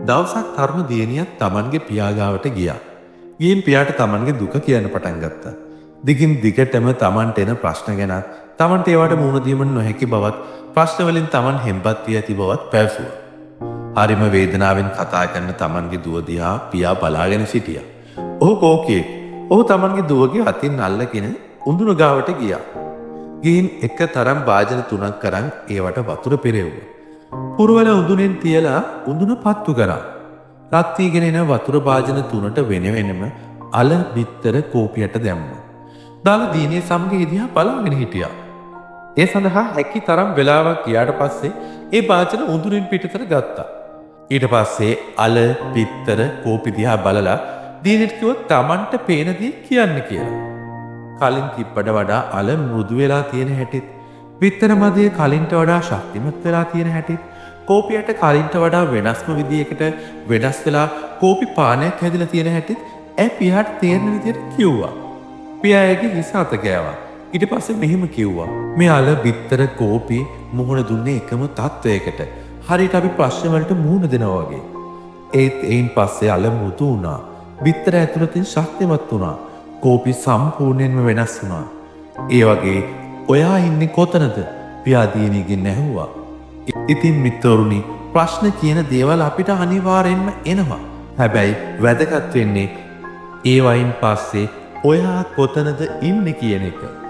දවසක් තරුණ දියණියක් Tamanගේ පියා ගාවට ගියා. ගිහින් පියාට Tamanගේ දුක කියන්න පටන් ගත්තා. දිගින් දිගටම Tamanට එන ප්‍රශ්න ගැන Tamanට ඒවට මුහුණ දීම නොහැකි බවත් ප්‍රශ්න වලින් Taman හෙම්බත් වී ඇති බවත් පැවසුවා. හරිම වේදනාවෙන් කතා කරන Tamanගේ දුව දිහා පියා බලාගෙන සිටියා. ඔහු කෝකියෙක්. ඔහු Tamanගේ දුවගේ අතින් අල්ලගෙන උඳුන ගාවට ගියා. ගිහින් එක තරම් වාජන 3ක් කරන් ඒවට වතුර පෙරෙව්වා. පුරවල උඳුනෙන් තියලා උඳුන පත්තු කරා. රත් වීගෙන එන වතුර වාජන 3ට වෙන වෙනම අල බිත්තර කෝපියට දැම්මා. දාලා දිනේ සමග එදිහා බලාගෙන හිටියා. ඒ සඳහා හැකි තරම් වෙලාවක් ගියාට පස්සේ ඒ වාජන උඳුනෙන් පිටතට ගත්තා. ඊට පස්සේ අල බිත්තර කෝපි දිහා බලලා දිනෙට කිව්වා Tamanට පේන දේ කියන්න කියලා. කලින් තිබ්බට වඩා අල මෘදු වෙලා තියෙන හැටිත් බිත්තර මදේ කලින්ට වඩා ශක්තිමත් වෙලා තියෙන හැටිත් කෝපියට කලින්ට වඩා වෙනස්ම විදියකට වෙනස් වෙලා කෝපි පානයක් හැදිලා තියෙන හැටිත් ඈ පියාට තේරෙන විදියට කිව්වා. පියාගේ හිස අත ගෑවා. ඊට පස්සේ මෙහෙම කිව්වා. මේ අල බිත්තර කෝපි මුහුණ දුන්නේ එකම තත්වයකට. හරියට අපි ප්‍රශ්න වලට මුහුණ දෙනවා වගේ. ඒත් එයින් පස්සේ අල මෘදු වුණා. බිත්තර ඇතුළතින් ශක්තිමත් වුණා. කෝපි සම්පූර්ණයෙන්ම වෙනස් වුණා. ඒ වගේ ඔයා ඉන්නේ කොතනද? පියා දියණියගෙන් ඇහුවා. ඉතින් මිත්‍රවරුනි ප්‍රශ්න කියන දේවල් අපිට අනිවාර්යෙන්ම එනවා. හැබැයි වැදගත් වෙන්නේ ඒ වයින් පස්සේ ඔයා කොතනද ඉන්නේ කියන එක.